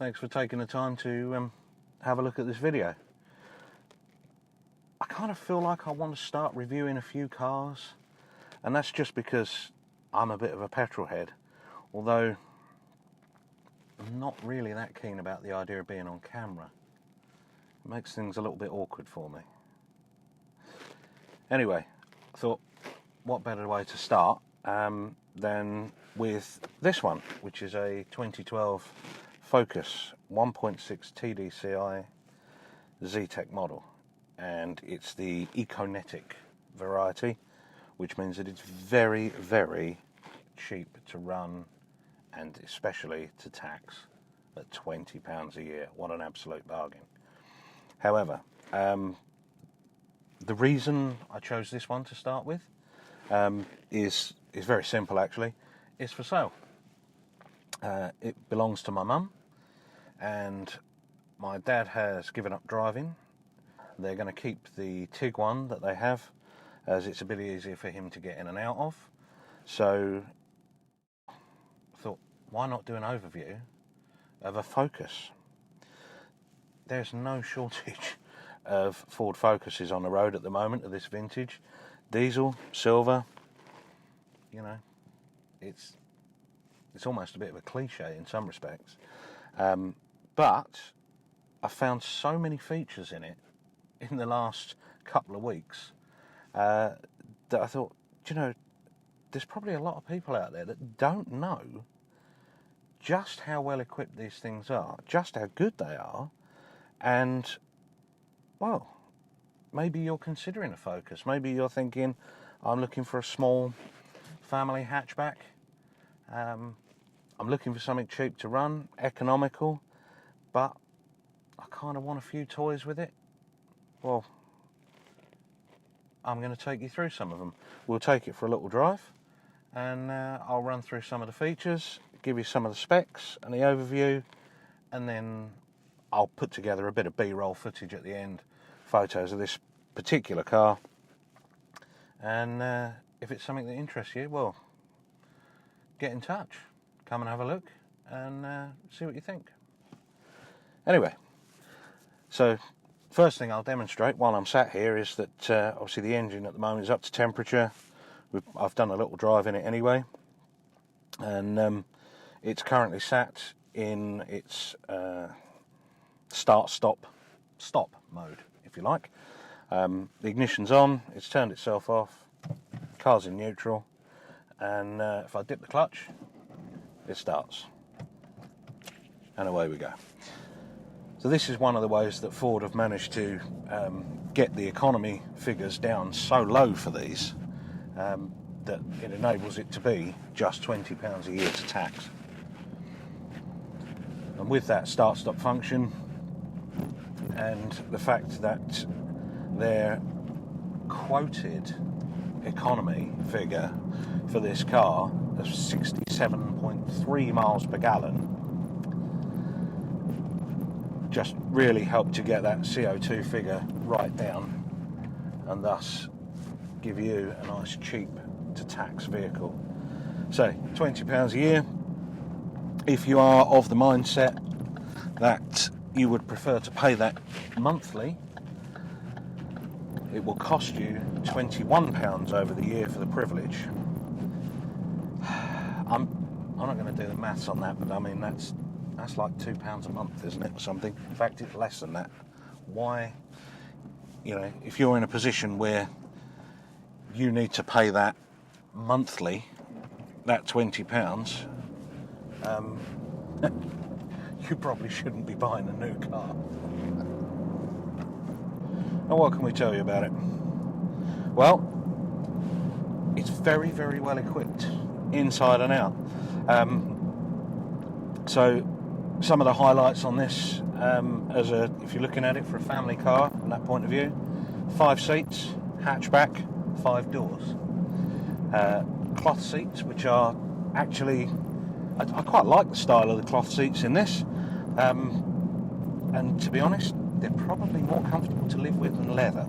Thanks for taking the time to have a look at this video. I kind of feel like I want to start reviewing a few cars, and that's just because I'm a bit of a petrol head, although I'm not really that keen about the idea of being on camera. It makes things a little bit awkward for me. Anyway, I thought, what better way to start than with this one, which is a 2012 Focus 1.6 TDCi Zetec model, and it's the Econetic variety, which means that it's very, very cheap to run and especially to tax at £20 a year. What an absolute bargain. However, the reason I chose this one to start with is very simple actually. It's for sale. It belongs to my mum, and my dad has given up driving. They're going to keep the Tiguan that they have, as it's a bit easier for him to get in and out of. So I thought, why not do an overview of a Focus? There's no shortage of Ford Focuses on the road at the moment of this vintage. Diesel, silver, you know, it's almost a bit of a cliche in some respects. But I found so many features in it in the last couple of weeks that I thought, you know, there's probably a lot of people out there that don't know just how well equipped these things are, just how good they are, and, well, maybe you're considering a Focus. Maybe you're thinking, I'm looking for a small family hatchback. I'm looking for something cheap to run, economical, but I kind of want a few toys with it. Well, I'm going to take you through some of them. We'll take it for a little drive, and I'll run through some of the features, give you some of the specs and the overview, and then I'll put together a bit of B-roll footage at the end, photos of this particular car, and if it's something that interests you, well, get in touch. Come and have a look and see what you think. Anyway, so first thing I'll demonstrate while I'm sat here is that obviously the engine at the moment is up to temperature. I've done a little drive in it anyway, and it's currently sat in its stop mode, if you like. The ignition's on, it's turned itself off, car's in neutral, and if I dip the clutch, it starts, and away we go. So this is one of the ways that Ford have managed to get the economy figures down so low for these that it enables it to be just £20 a year to tax. And with that start-stop function and the fact that their quoted economy figure for this car of 67.3 miles per gallon just really helped to get that CO2 figure right down, and thus give you a nice cheap to tax vehicle. So £20 a year. If you are of the mindset that you would prefer to pay that monthly, it will cost you £21 over the year for the privilege. I'm not going to do the maths on that, but I mean that's like £2 a month, isn't it, or something? In fact, it's less than that. Why, you know, if you're in a position where you need to pay that monthly, that £20, you probably shouldn't be buying a new car. And what can we tell you about it? Well, it's very, very well equipped, inside and out. So some of the highlights on this, if you're looking at it for a family car from that point of view, 5 seats, hatchback, 5 doors, cloth seats, which are actually, I quite like the style of the cloth seats in this, and to be honest, they're probably more comfortable to live with than leather.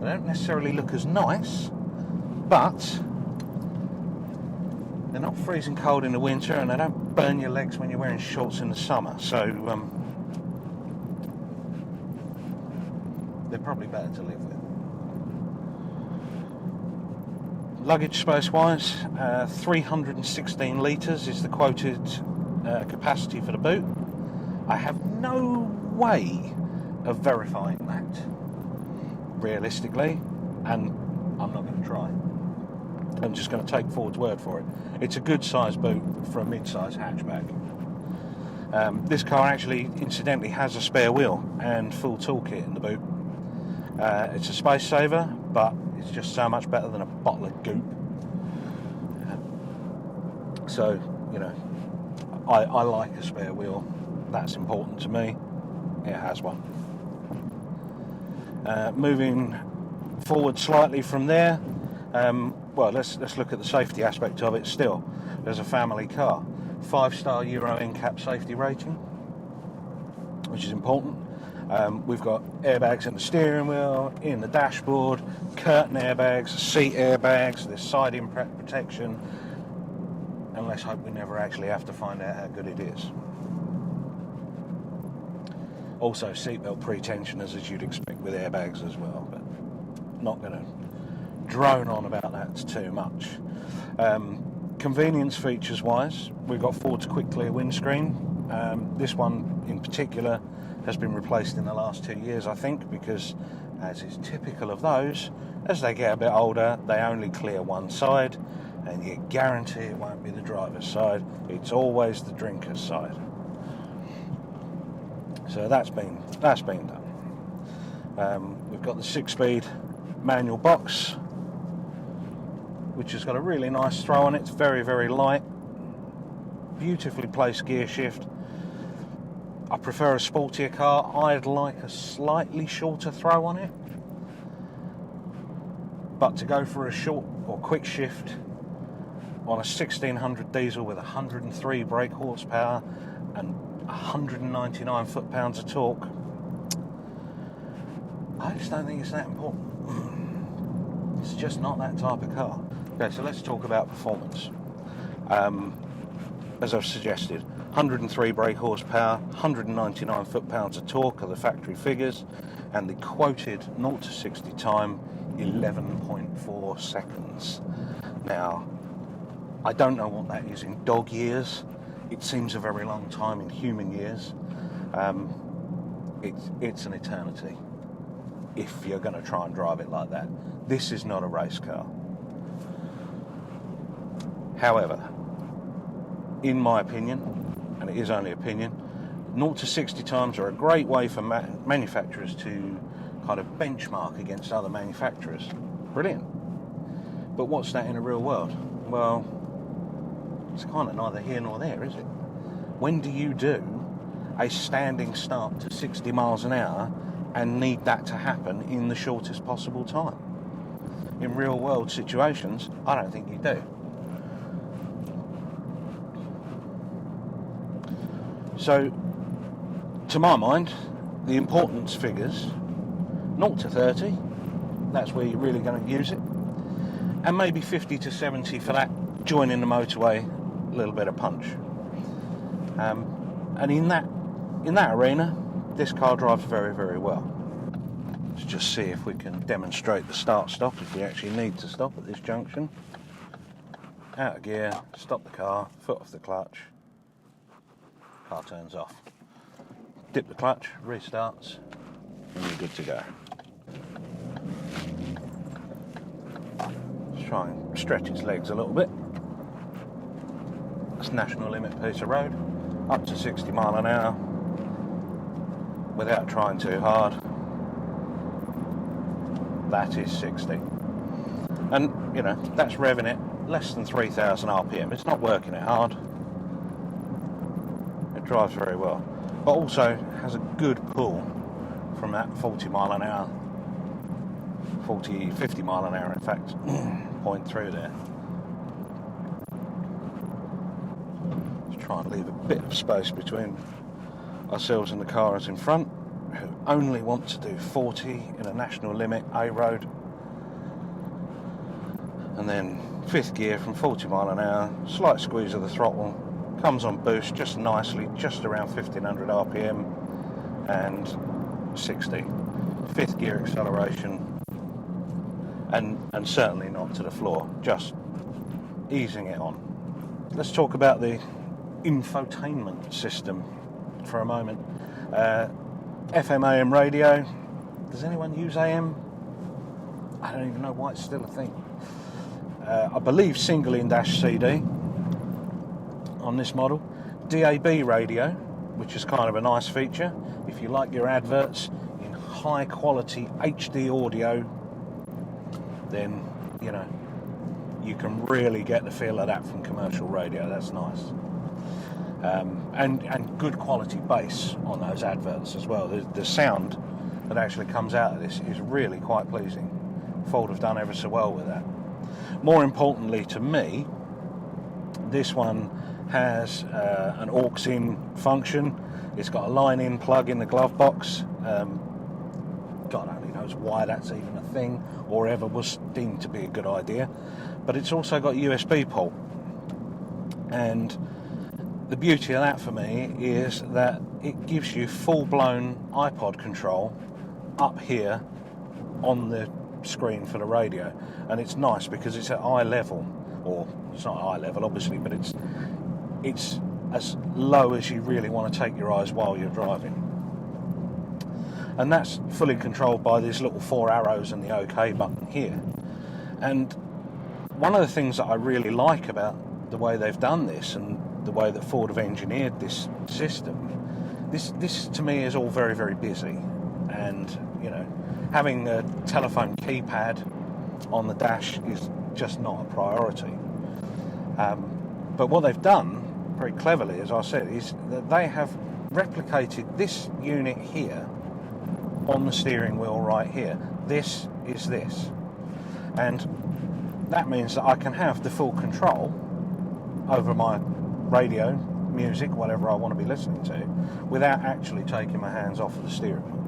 They don't necessarily look as nice, but they're not freezing cold in the winter, and they don't burn your legs when you're wearing shorts in the summer, so they're probably better to live with. Luggage space wise, 316 litres is the quoted capacity for the boot. I have no way of verifying that realistically, and I'm not going to try. I'm just going to take Ford's word for it. It's a good size boot for a mid-size hatchback. This car actually incidentally has a spare wheel and full toolkit in the boot. It's a space saver, but it's just so much better than a bottle of goop. So, you know, I like a spare wheel. That's important to me. It has one. Moving forward slightly from there, well, let's look at the safety aspect of it still. There's a family car. 5-star Euro NCAP safety rating, which is important. We've got airbags in the steering wheel, in the dashboard, curtain airbags, seat airbags, there's side impact protection, and let's hope we never actually have to find out how good it is. Also seatbelt pre-tensioners, as you'd expect with airbags as well, but not going to drone on about that too much. Convenience features wise, we've got Ford's quick clear windscreen. This one in particular has been replaced in the last 2 years, I think, because as is typical of those, as they get a bit older, they only clear one side, and you guarantee it won't be the driver's side. It's always the drinker's side. So that's been done. We've got the 6-speed manual box, which has got a really nice throw on it. It's very, very light, beautifully placed gear shift. I prefer a sportier car. I'd like a slightly shorter throw on it, but to go for a short or quick shift on a 1600 diesel with 103 brake horsepower and 199 foot-pounds of torque, I just don't think it's that important. It's just not that type of car. Okay, so let's talk about performance. As I've suggested, 103 brake horsepower, 199 foot-pounds of torque are the factory figures, and the quoted 0 to 60 time 11.4 seconds. Now, I don't know what that is in dog years. It seems a very long time in human years. It's an eternity if you're going to try and drive it like that. This is not a race car. However, in my opinion, and it is only opinion, 0 to 60 times are a great way for manufacturers to kind of benchmark against other manufacturers. Brilliant. But what's that in the real world? Well, it's kind of neither here nor there, is it? When do you do a standing start to 60 miles an hour and need that to happen in the shortest possible time? In real world situations, I don't think you do. So, to my mind, the importance figures, 0 to 30, that's where you're really going to use it, and maybe 50 to 70 for that joining the motorway, a little bit of punch. And in that arena, this car drives very, very well. Let's just see if we can demonstrate the start-stop, if we actually need to stop at this junction. Out of gear, stop the car, foot off the clutch, car turns off. Dip the clutch, restarts, and you're good to go. Let's try and stretch its legs a little bit. That's national limit piece of road, up to 60 mile an hour, without trying too hard. That is 60. And, you know, that's revving it less than 3,000 RPM. It's not working it hard. It drives very well. But also has a good pull from that 40 mile an hour, 50 mile an hour, in fact, point through there. Let's try and leave a bit of space between ourselves and the cars in front, who only want to do 40 in a national limit A road, and then fifth gear from 40 mile an hour, slight squeeze of the throttle, Comes on boost just nicely, just around 1500 RPM and 60. Fifth gear acceleration, and certainly not to the floor, just easing it on. Let's talk about the infotainment system for a moment. FM AM radio. Does anyone use AM? I don't even know why it's still a thing. I believe single in-dash CD on this model. DAB radio, which is kind of a nice feature. If you like your adverts in high quality HD audio, then, you know, you can really get the feel of that from commercial radio. That's nice. And good quality bass on those adverts as well. The sound that actually comes out of this is really quite pleasing. Ford have done ever so well with that. More importantly to me, this one has an aux-in function. It's got a line-in plug in the glove box. God only knows why that's even a thing or ever was deemed to be a good idea. But it's also got a USB port. And the beauty of that for me is that it gives you full-blown iPod control up here on the screen for the radio. And it's nice because it's at eye level, or it's not eye level obviously, but it's as low as you really want to take your eyes while you're driving. And that's fully controlled by these little 4 arrows and the OK button here. And one of the things that I really like about the way they've done this and the way that Ford have engineered this system, this to me is all very, very busy. And, you know, having a telephone keypad on the dash is just not a priority. But what they've done, very cleverly, as I said, is that they have replicated this unit here on the steering wheel right here. This is this. And that means that I can have the full control over my radio, music, whatever I want to be listening to, without actually taking my hands off of the steering wheel.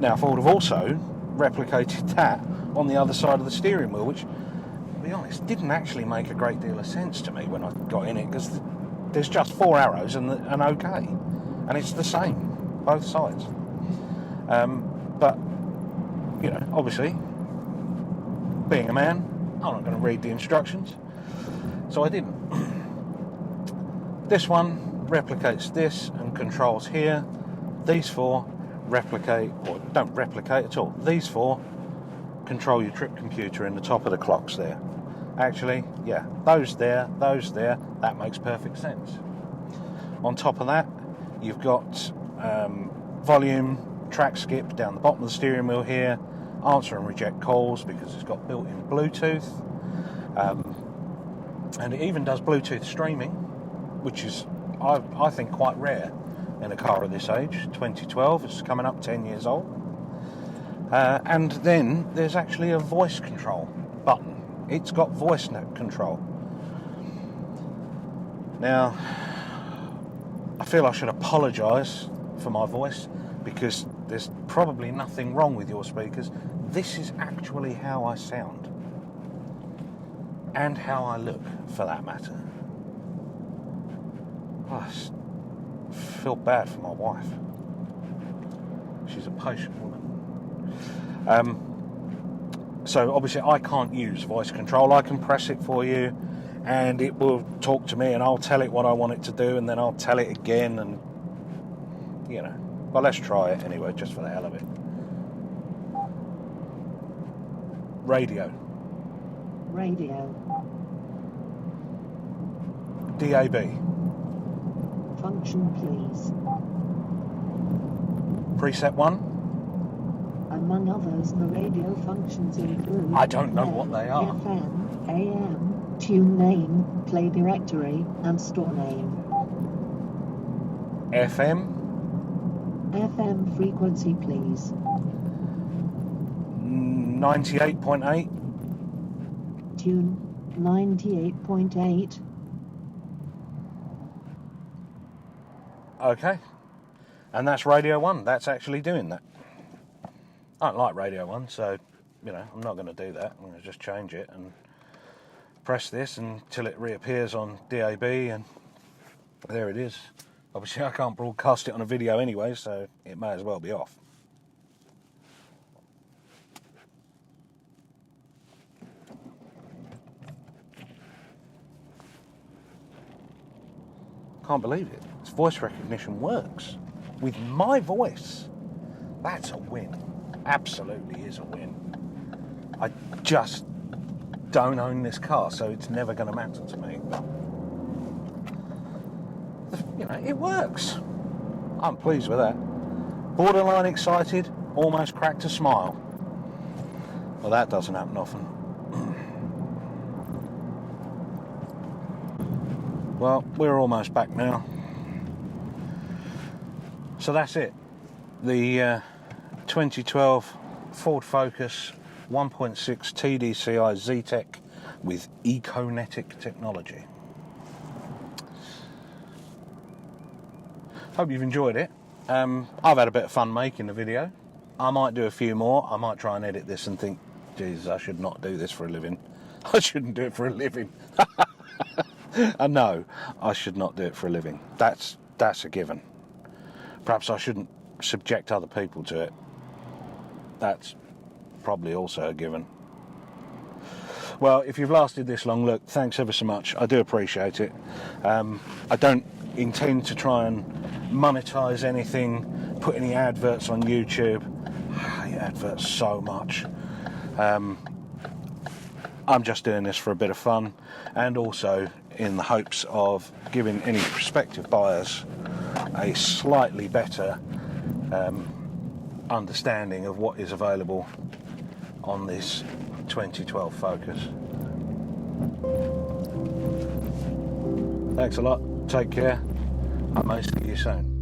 Now, Ford have also replicated that on the other side of the steering wheel, which, to be honest, didn't actually make a great deal of sense to me when I got in it, because there's just 4 arrows and an OK, and it's the same, both sides. But, you know, obviously, being a man, I'm not going to read the instructions, so I didn't. This one replicates this and controls here. These 4 replicate, or don't replicate at all. These 4 control your trip computer in the top of the clocks there. Actually, yeah, those there, that makes perfect sense. On top of that, you've got volume, track skip down the bottom of the steering wheel here, answer and reject calls because it's got built-in Bluetooth, and it even does Bluetooth streaming, which is, I think, quite rare in a car of this age. 2012, it's coming up 10 years old. And then there's actually a voice control button. It's got voice control. Now, I feel I should apologise for my voice, because there's probably nothing wrong with your speakers. This is actually how I sound. And how I look, for that matter. I feel bad for my wife. She's a patient woman. So obviously I can't use voice control. I can press it for you and it will talk to me and I'll tell it what I want it to do, and then I'll tell it again, and, you know. Well, let's try it anyway, just for the hell of it. Radio. DAB. Function, please. Preset 1. Among others, the radio functions include... I don't know what they are. FM, AM, tune name, play directory, and store name. FM. FM frequency, please. 98.8. Tune 98.8. Okay. And that's Radio 1. That's actually doing that. I don't like Radio 1, so, you know, I'm not going to do that. I'm going to just change it and press this until it reappears on DAB, and there it is. Obviously I can't broadcast it on a video anyway, so it may as well be off. Can't believe it. Its voice recognition works with my voice. That's a win. Absolutely is a win. I just don't own this car, so it's never going to matter to me. You know, it works. I'm pleased with that. Borderline excited, almost cracked a smile. Well, that doesn't happen often. Well, we're almost back now. So that's it. The 2012 Ford Focus 1.6 TDCi Zetec with Econetic technology. Hope you've enjoyed it. I've had a bit of fun making the video. I might do a few more. I might try and edit this and think, Jesus, I should not do this for a living. I shouldn't do it for a living. No, I should not do it for a living. That's a given. Perhaps I shouldn't subject other people to it. That's probably also a given. Well, if you've lasted this long, look, thanks ever so much. I do appreciate it. I don't intend to try and monetize anything, put any adverts on YouTube. I hate adverts so much. I'm just doing this for a bit of fun, and also in the hopes of giving any prospective buyers a slightly better understanding of what is available on this 2012 Focus. Thanks a lot, take care, I may see you soon.